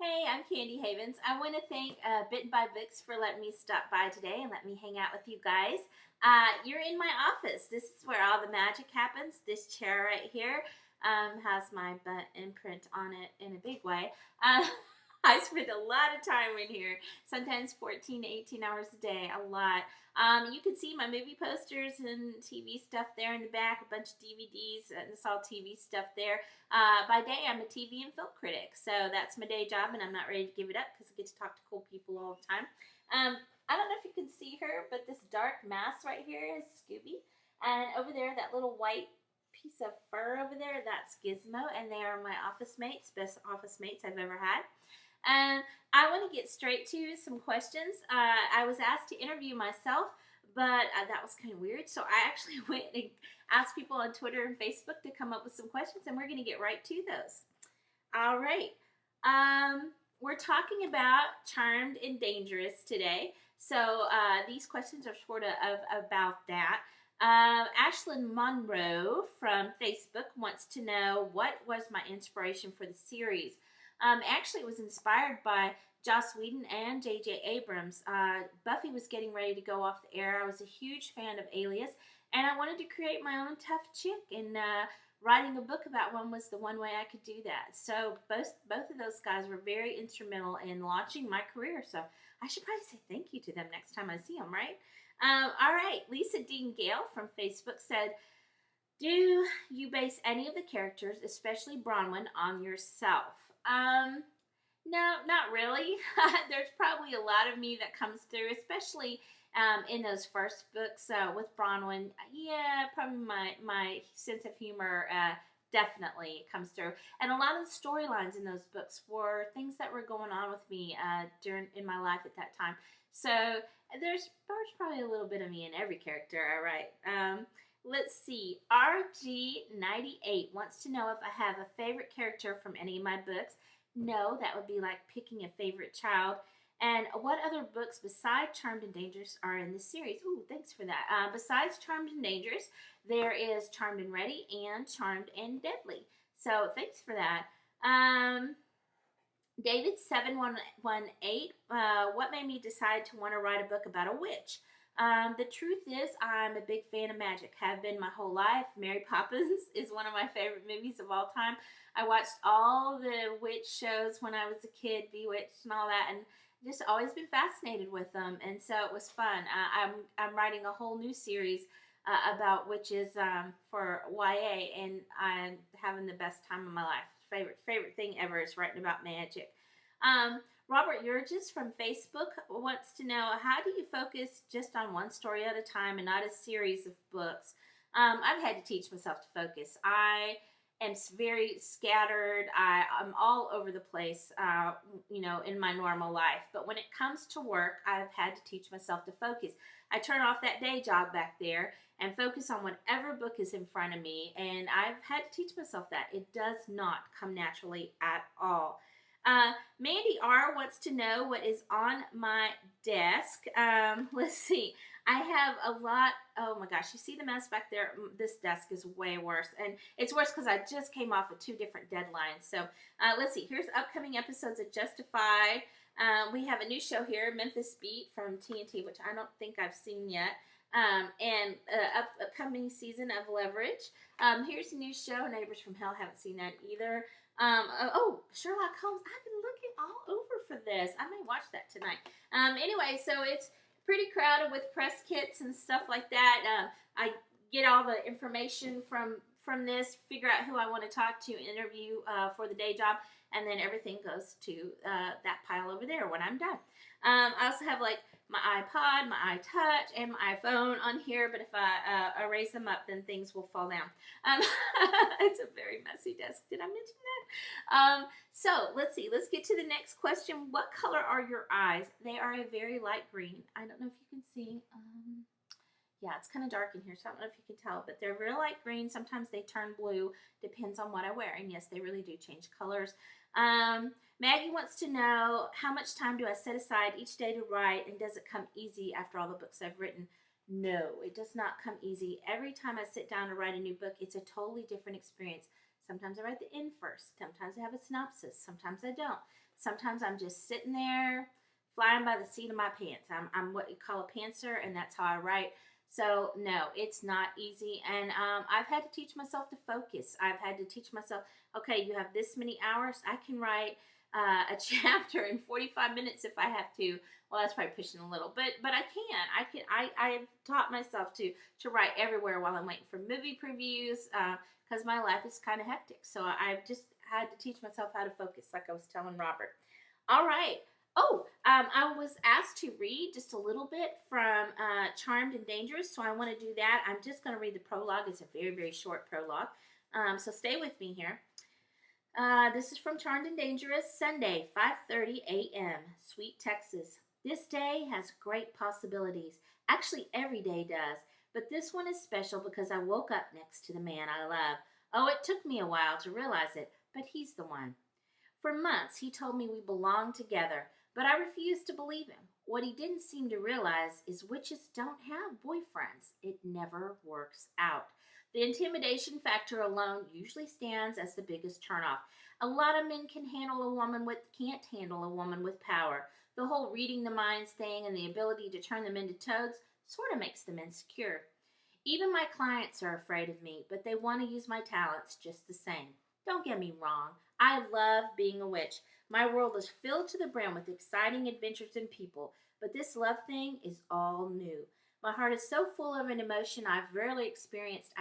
Hey, I'm Candy Havens. I want to thank Bitten by Books for letting me stop by today and let me hang out with you guys. You're in my office. This is where all the magic happens. This chair right here has my butt imprint on it in a big way. Uh, I spend a lot of time in here, sometimes 14 to 18 hours a day, a lot. You can see my movie posters and TV stuff there in the back, a bunch of DVDs, and it's all TV stuff there. By day, I'm a TV and film critic, so that's my day job, and I'm not ready to give it up because I get to talk to cool people all the time. I don't know if you can see her, but this dark mass right here is Scooby, and over there, that little white piece of fur over there, that's Gizmo, and they are my office mates, best office mates I've ever had. I want to get straight to some questions. I was asked to interview myself, but that was kind of weird. So I actually went and asked people on Twitter and Facebook to come up with some questions, and we're going to get right to those. All right. We're talking about Charmed and Dangerous today. So these questions are sort of about that. Ashlyn Monroe from Facebook wants to know what was my inspiration for the series. Actually, it was inspired by Joss Whedon and J.J. Abrams. Buffy was getting ready to go off the air. I was a huge fan of Alias, and I wanted to create my own tough chick, and writing a book about one was the one way I could do that. So both of those guys were very instrumental in launching my career. So I should probably say thank you to them next time I see them, right? All right, Lisa Dean Gale from Facebook said, do you base any of the characters, especially Bronwyn, on yourself? No, not really. There's probably a lot of me that comes through, especially in those first books with Bronwyn. Yeah, probably my sense of humor definitely comes through. And a lot of the storylines in those books were things that were going on with me in my life at that time. So there's probably a little bit of me in every character, all right. Let's see. RG98 wants to know if I have a favorite character from any of my books. No, that would be like picking a favorite child. And what other books besides Charmed and Dangerous are in this series? Ooh, thanks for that. Besides Charmed and Dangerous, there is Charmed and Ready and Charmed and Deadly. So thanks for that. David7118, what made me decide to want to write a book about a witch? The truth is, I'm a big fan of magic. Have been my whole life. Mary Poppins is one of my favorite movies of all time. I watched all the witch shows when I was a kid, Bewitched and all that, and just always been fascinated with them. And so it was fun. I'm writing a whole new series about witches for YA, and I'm having the best time of my life. Favorite thing ever is writing about magic. Robert Yurgis from Facebook wants to know, how do you focus just on one story at a time and not a series of books? I've had to teach myself to focus. I am very scattered. I'm all over the place, in my normal life. But when it comes to work, I've had to teach myself to focus. I turn off that day job back there and focus on whatever book is in front of me. And I've had to teach myself that. It does not come naturally at all. Mandy R wants to know what is on my desk. Let's see. I have a lot. Oh my gosh, you see the mess back there? This desk is way worse. And it's worse because I just came off of 2 different deadlines. So let's see. Here's upcoming episodes of Justified. We have a new show here, Memphis Beat from TNT, which I don't think I've seen yet. And upcoming season of Leverage. Here's a new show, Neighbors from Hell. Haven't seen that either. Sherlock Holmes. I've been looking all over for this. I may watch that tonight. Anyway, so it's pretty crowded with press kits and stuff like that. I get all the information from this, figure out who I want to talk to, interview for the day job, and then everything goes to that pile over there when I'm done. I also have like my iPod, my iTouch, and my iPhone on here, but if I raise them up, then things will fall down. It's a very messy desk. Did I mention that? So let's see. Let's get to the next question. What color are your eyes? They are a very light green. I don't know if you can see. Yeah, it's kind of dark in here, so I don't know if you can tell, but they're real light green. Sometimes they turn blue. Depends on what I wear. And yes, they really do change colors. Maggie wants to know, how much time do I set aside each day to write, and does it come easy after all the books I've written? No, it does not come easy. Every time I sit down to write a new book, it's a totally different experience. Sometimes I write the end first. Sometimes I have a synopsis. Sometimes I don't. Sometimes I'm just sitting there flying by the seat of my pants. I'm what you call a pantser, and that's how I write. So, no, it's not easy. And I've had to teach myself to focus. I've had to teach myself, okay, you have this many hours. I can write a chapter in 45 minutes if I have to. Well, that's probably pushing a little, but I can. I've taught myself to write everywhere while I'm waiting for movie previews because my life is kind of hectic. So I've just had to teach myself how to focus, like I was telling Robert. All right. Oh, I was asked to read just a little bit from Charmed and Dangerous, so I want to do that. I'm just going to read the prologue. It's a very, very short prologue, so stay with me here. This is from Charmed and Dangerous, Sunday, 5:30 a.m., Sweet, Texas. This day has great possibilities. Actually, every day does, but this one is special because I woke up next to the man I love. Oh, it took me a while to realize it, but he's the one. For months, he told me we belonged together, but I refused to believe him. What he didn't seem to realize is witches don't have boyfriends. It never works out. The intimidation factor alone usually stands as the biggest turnoff. A lot of men can't handle a woman with power. The whole reading the minds thing and the ability to turn them into toads sort of makes them insecure. Even my clients are afraid of me, but they want to use my talents just the same. Don't get me wrong. I love being a witch. My world is filled to the brim with exciting adventures and people, but this love thing is all new. My heart is so full of an emotion I've rarely experienced.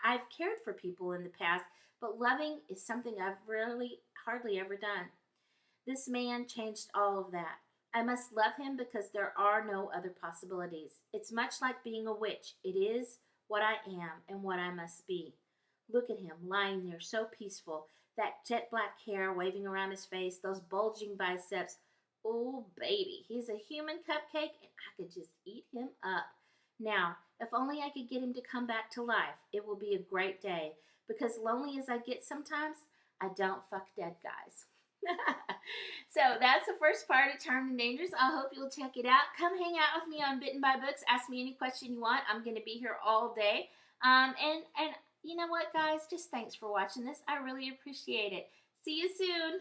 I've cared for people in the past, but loving is something I've really hardly ever done. This man changed all of that. I must love him because there are no other possibilities. It's much like being a witch. It is what I am and what I must be. Look at him lying there so peaceful, that jet black hair waving around his face, those bulging biceps. Oh, baby, he's a human cupcake, and I could just eat him up. Now, if only I could get him to come back to life, it will be a great day. Because lonely as I get sometimes, I don't fuck dead guys. So that's the first part of Charmed and Dangerous. I hope you'll check it out. Come hang out with me on Bitten by Books. Ask me any question you want. I'm going to be here all day. And you know what, guys? Just thanks for watching this. I really appreciate it. See you soon.